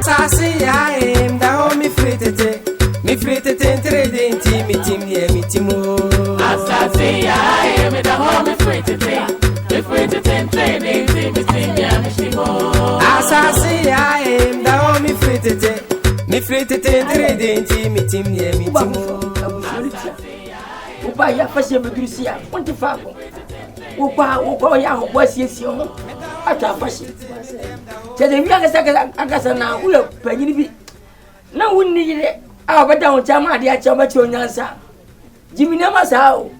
A: Asaase Yaa, da ho mi fritete trading team timo.
B: Asaase Yaa, da ho mi fritete trading team timo.
A: Asaase Yaa, da ho mi fritete trading team timo.
G: Uba ya fashe bedrusia, onti fako. Uba ya ho bosiesie ho. Ata fashe. Chede wi akasa na ulo panyini bi. Na wunni yire a obeda ho chama ade a chama chi onyansa. Jimina masa o.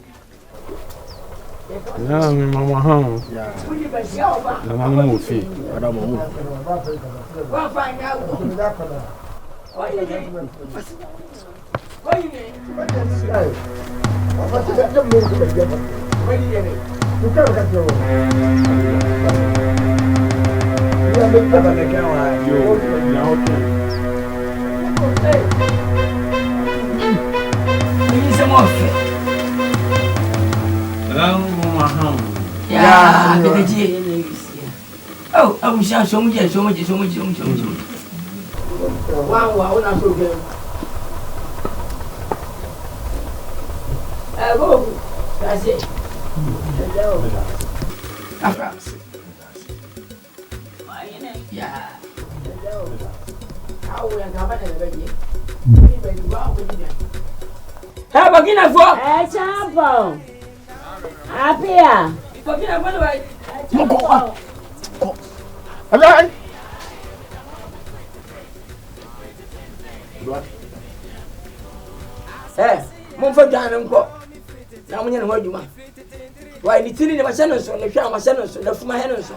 D: Na me mama ha. Ya.
G: Wuni ba sia oba.
D: Na mama mo fi.
I: Ada mo mu.
G: Wa fa nya o. Oye je. Oye ne.
K: Apa tidak ada mungkin kerja.
G: Oye ne.
K: Bukan kerja. Ya betul pada kawan.
D: Yo, ya oke.
G: Ini semua.
D: Na mama ha.
G: Ya, kerja ni. Oh, aku siang somu je. Wang nak suruh. Go. Kasih. Apa? Ya. Kau yang kapan ada lagi? Ini bagi gua begini. Hei, begini gua.
H: Campur. Apa ya?
G: Begini apa lagi?
K: Mokok. Ada.
G: Mun fa danan ko. Na mun yana wajuma. Wai ni tiri ne mashanan so, ne sha mashanan so, da fuma hanan so.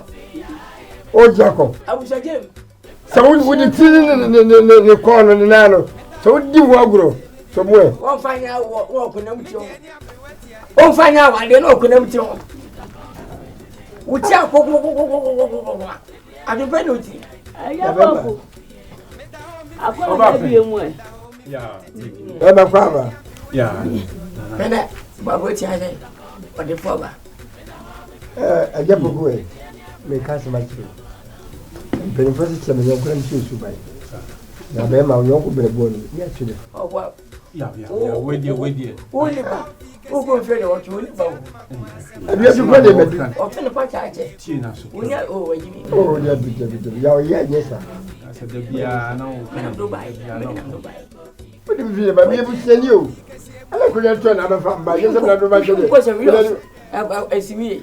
K: O Jacob.
G: Abu Shakim.
K: Saúde wudi tiri ne kono ne nano. Saúde wagro. So moe.
G: Won fanya wo kunam ti on. On fanya wa de no kunam ti on. Wuti akoko. Adu pe no ti.
H: Ya bako. Akwa bi emu e.
D: Ya.
K: Eba kwaba.
D: Ya.
G: Pende, babo ti ade. Ode foba.
K: Ajabu goe. Me kasi machi. Bene fasi chama nyakura mshusu bai. Na bema unyonku bele boni. Ya chile.
G: Oh wow.
D: Ya, wedi.
G: Uli ba. Ugo mfele watu uli ba.
K: Abiya tukwende beti.
G: Ofene pa chache.
D: Tina so.
G: Unya wajibi.
K: Oh, ya bitu. Ya nyesa.
D: Asa de bia na o
G: Mena Dubai.
K: Put him here, but we have to send you. I like when you're trying to find by yourself.
G: It's me.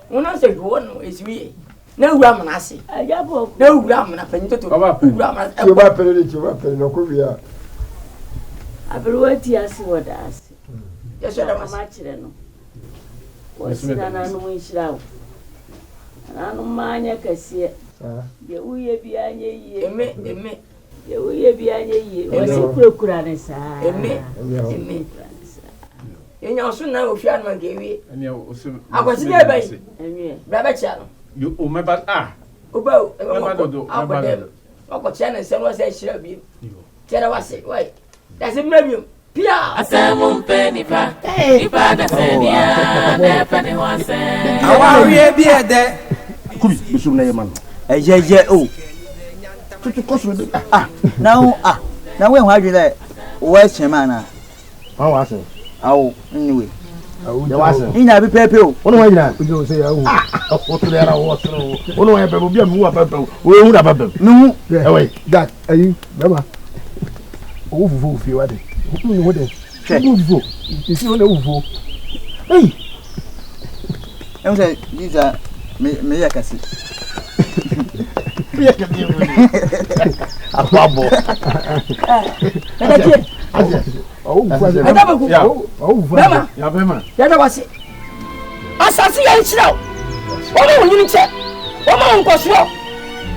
G: When I say go on, it's me. No ram, I see. No ram, nothing to do.
K: You weapon, no courier.
H: I believe you see what I see.
G: Yes, I was
H: much. What's it? I know which out. And I don't mind. I can see it. You will be a year. You will be a year. What's it? Procuranes. Me. You know, soon now, if you are not gave it. I was near by Rabbit Channel.
D: You remember?
G: About them. Uncle Channel, someone said she'll be. Tell us it. Why? That's a medium. Pia,
B: I said, won't penny pa. If I got any, penny was said.
A: I want to be there.
I: Could be soon, man.
C: Oh. Now when why did I West Chamana?
I: How was it?
C: Oh, anyway.
I: There wasn't.
C: In a paper.
I: What do I do? Say, what to there? What do I have? We would have them. No, wait, that are you, Baba? Oh, if you had it. What is it? You see, what hey,
C: I say, these are me, I can see.
I: A bubble.
G: Asaase Yaa nchira o. Omo wonyini che. Omo nkoso.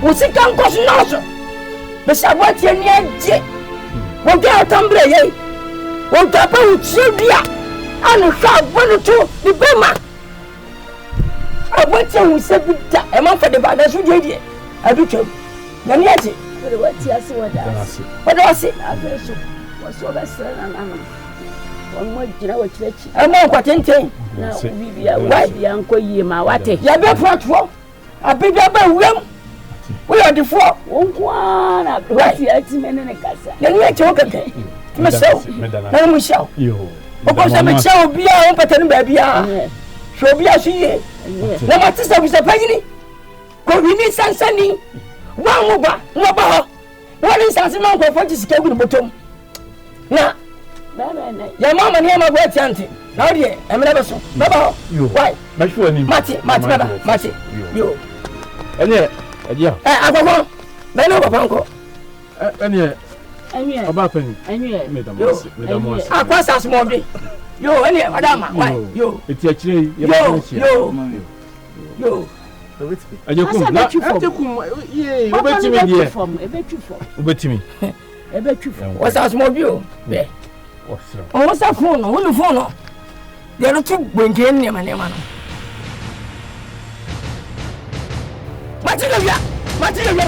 G: Wosika nkoso na so. Besabwa tie ni aje. Wonka tambre ye. Wonka pa uchi bia. Anu hwa bonu to ni bema. Abwache usebida. E ma fa de ba na so die. Adutwa. Na ni aje.
H: What you see what I see.
G: What do I say?
H: What's your best friend? One more, you know, church.
G: I'm more contented.
H: Now, we be a white young quay, my water.
G: You're better for a big room. We are the four.
H: One, right here, it's men in a casa.
G: Then you talk again. Myself, then we shall. You. Because I'm a child, be our own pattern, baby. So be as she is. No matter if it's a penny. Go, we need some sunny. One over, no bar. What is as a man for this cable bottom? Now, your mom and him are great auntie. Now, dear, I'm never so. Baba, you. Why? Matty, you.
D: And yeah,
G: I go on. Then over, Uncle.
D: And yeah, about penny. And yeah, Madam,
G: I pass us more. You, any Madame, why? You,
D: it's actually you. And you come, not you from, yeah, obey me.
G: What's our small view? What's that phone? Who the phone? They are not too winking him and him. Matilda,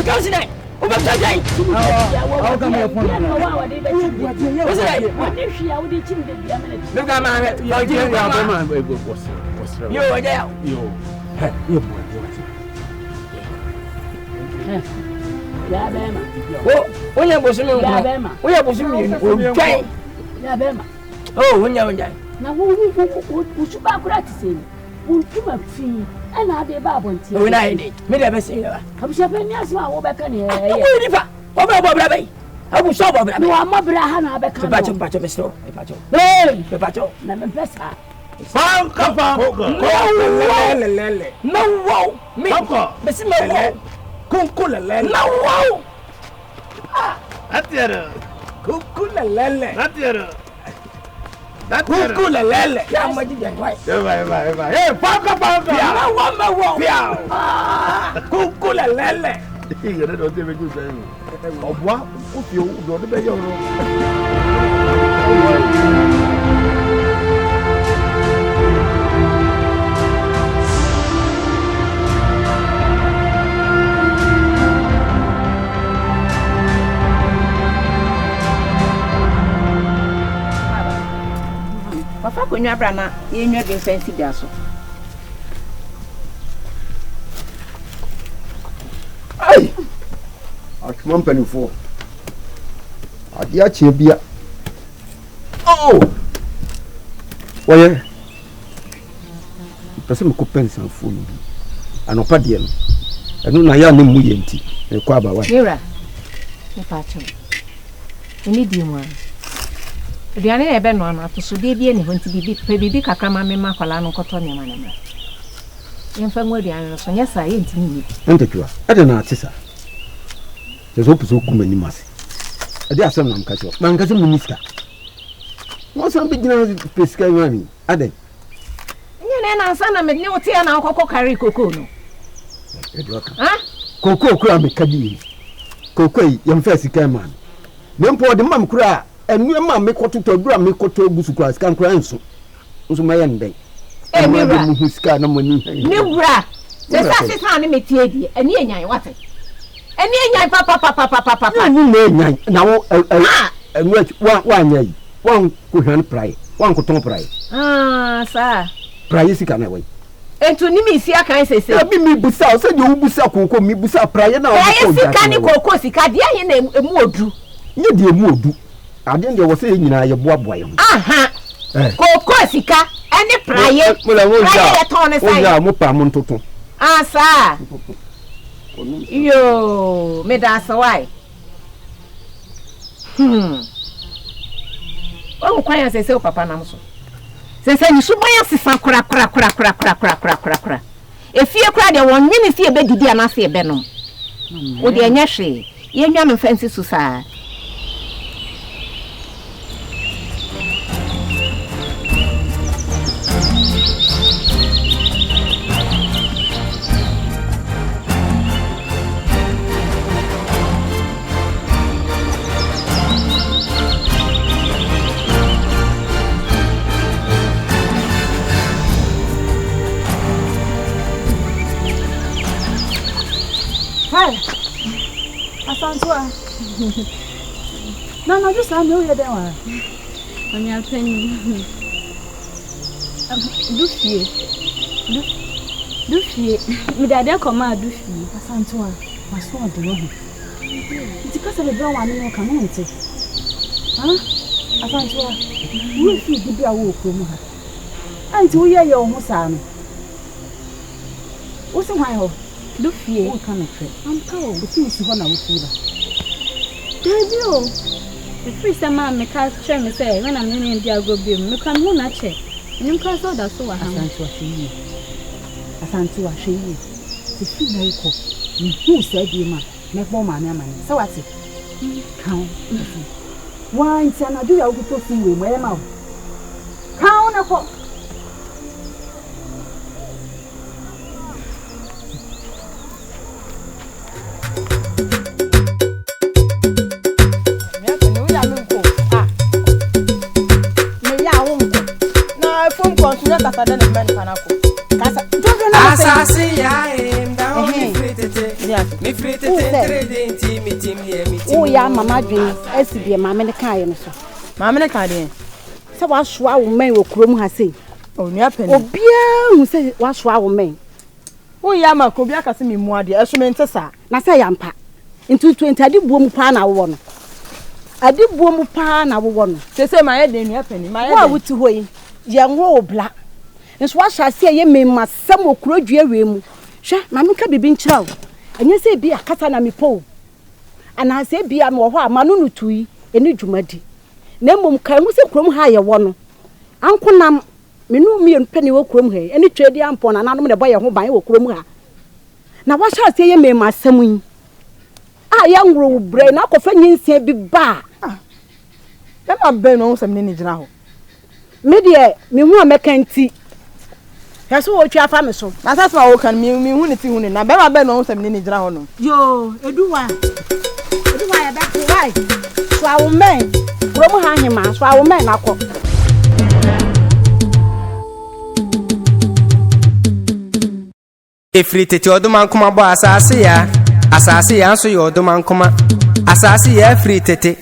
G: comes in. Over the day. How come you're look at my you are there. You when you was oh, when you're there.
H: Now, who should back practicing? Who took a fee and I did Babon.
G: When I did, made a message.
H: I'm shopping as well back on here.
G: I will shop over.
H: No, I'm a brahana back to
G: Patch of a store.
H: Hey,
G: the patcho.
H: never best.
G: No, wow, me, Miss Mel, Kunkula, no, wow.
I: That's it.
G: Kunkula lele.
I: That's it. That's
G: Kunkula lele. Yeah, my dear, right?
I: Hey, Papa,
G: no one more. Kunkula lele.
I: You don't even do that. What? If you don't obey your
J: Papa kunywa brana yenwa de fancy gaso.
K: Ai! Atman penifo. Adi ache bia. Oh! Oye. Pese me ko pensan fo no. Anopa de no. Enu na ya no mu yenti. E ko aba wa.
J: Mira. Me pa cho. Eni di mo.
M: Diane ebe no na to so de ni ho nti bibi kakra ma me ma kwala no koto ne ma ne ma. Yemfa mu diane no so nya sa ye ntimi ni.
C: Entetwa. Ade na atisa. Jeso puso kuma ni mase. Ade asem na mka cho. Man kase minister. Mo san be gina pesika mami. Ade.
M: Nya na ansa na me ne wote na akokọ kare koko no.
C: Edwaka. Ha? Koko kura me kadi. Koko yi yemfa sika man. Nempo de mam kura enu ma me kototo dura me koto gusu kura sika kura nso. Nso ma ye ndai.
M: Mi wura.
C: Mu sika na mo ni.
M: Mi wura. Se sa se sa ne metie die. Eni enyan wate. Eni enyan papa.
C: Ni me enyan na wo enu wa anya yi. Wan ko hwan prai. Wan ko ton prai.
M: Sa.
C: Prai sika na we.
M: Entu ni mi isi akan sese.
C: Abi mi busa, o se de wo busa koko mi busa praye na o
M: ko. Praye sika ni koko sika de ahe na emu odu.
C: Nye de emu odu. Ade de wo se nyina ye boaboa ye ho.
M: Aha. Koko sika ene praye. Praye ton ne sai.
C: O ya mo pa mo ntoto.
M: Sa. Yo, me da sa wai. O kwanya sese o papa na so. Sese ni subanya sisan kura. Efie kura de won nyini fie be didi anase be no. O de anya hwe. Ye nwa no fancy so saa.
F: Asantua. No, just I know you there.
N: On your penny. Dufie. Me dada come out dufie.
F: Asantua. My son do know. It's because of the brown one in your community. Asantua. We feel to be a walk from her. And to hear your Musam. What's the while?
N: Dufie.
F: What kind of trip? I'm told the things you want to see.
N: Debut. The first time I make us try me say when I'm in India go be me can mo na check. You can so that so
F: Asantua she. The feel very cool. Who said you ma make more money man. So what it? Count. Why in Sana do you go to see we my mouth? Count up.
A: Asaase Yaa, me free
J: oh ya mama dwen asibie mama ne kan ye so
F: mama ne kan de
J: se wa soa wo men wo krom ha sei
F: onua peni
J: obia hu se wa soa wo men
F: oh ya ma ko bia kase me mu ade eso me ntesa
J: na se ya mpa ntu 20 ade buom pa na wo no ade buom pa na wo no
F: se ma ye de onua peni ma ye
J: wa wuti hoyi ye nwo obla nso wa hyase ye memma sam okuro dua we mu hwe ma me ka bibi nkyiraw enye se bi akata na me po ana se bi am wo ho amanu nutui eni dwumadi na mom kan hu se krom ha ye wo no ankonam menu mi peni wo krom ha eni twedi ampo na nanom de boye ho ban wo krom ha na wa hyase ye memma sam yi ya ngro bre na kofa nyinsia bi ba
F: na ma be no sam ni gina ho
J: me de me hu amekanti yaso wo twa fa me so
F: na sasa wo kan me hu ne ti hu ne na be ma be no sam ni gina ho no
J: yo eduwa ya ba ti wai so awo men krom ha hima so awo men akọ
A: Efri tete oduma nkoma bo Asaase Yaa. Asaase Yaa nso ye oduma nkoma. Asaase Yaa free tete.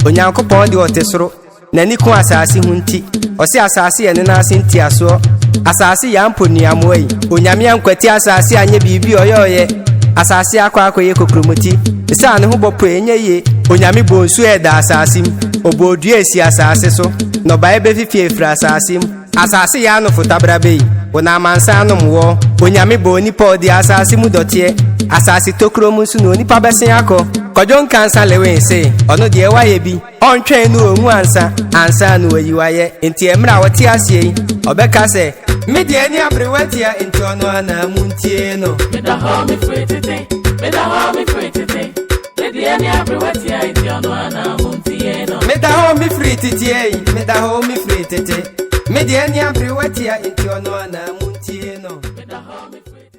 A: Onyankopon de otesoro. Nani ku asase hunti. Osi Asaase Yaa ne na asinti aso. Asaase Yaa mponiamoi. Onyame ankwati Asaase anye bibi oyoye. Asaase akwa ye kokromoti. Isa ne ho bopo enye ye. Onyame bonsu eda asasim. Obodu esi Asaase so. No bae be fifi efra asasim. Asaase Yaa no fotabra bei. Ona mansa no mwo. Onyame bo ni po di Asaase mu dotie. Asaase tokro mu su no ni pa besen akọ. Kwadwo Nkansah lewe say ono de waye bi ontwen no omu ansa no ayiwaye enti emra wote ase yi obeka say me de ani abrewatia enti ono ana muntie no
B: me da ho me free tete me da ho me free tete me de ani abrewatia enti ono ana muntie no
A: me da ho me free tete me da ho me free tete me de ani abrewatia enti ono ana muntie no
B: me da ho me free